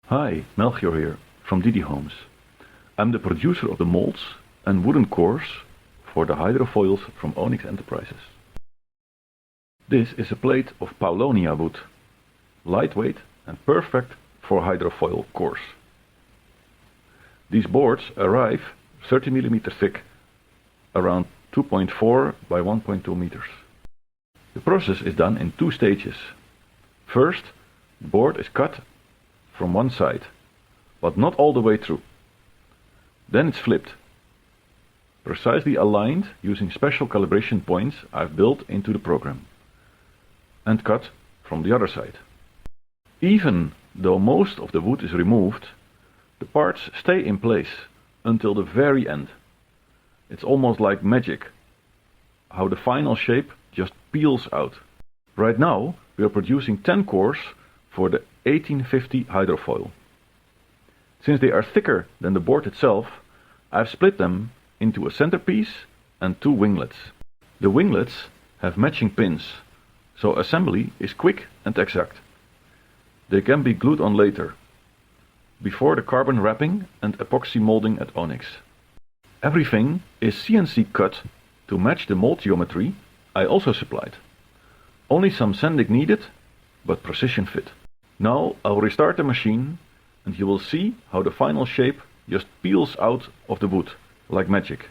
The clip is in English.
Hi, Melchior here from DiDiHomes. I'm the producer of the molds and wooden cores for the hydrofoils from Onix Enterprises. This is a plate of Paulownia wood, lightweight and perfect for hydrofoil cores. These boards arrive 30 mm thick, around 2.4 by 1.2 meters. The process is done in two stages. First, the board is cut from one side, but not all the way through. Then it's flipped, precisely aligned using special calibration points I've built into the program, and cut from the other side. Even though most of the wood is removed, the parts stay in place until the very end. It's almost like magic, how the final shape just peels out. Right now we are producing 10 cores for the 1850 hydrofoil. Since they are thicker than the board itself, I've split them into a centerpiece and two winglets. The winglets have matching pins, so assembly is quick and exact. They can be glued on later, before the carbon wrapping and epoxy molding at Onyx. Everything is CNC-cut to match the mold geometry I also supplied. Only some sanding needed, but precision fit. Now I'll restart the machine and you will see how the final shape just peels out of the wood, like magic.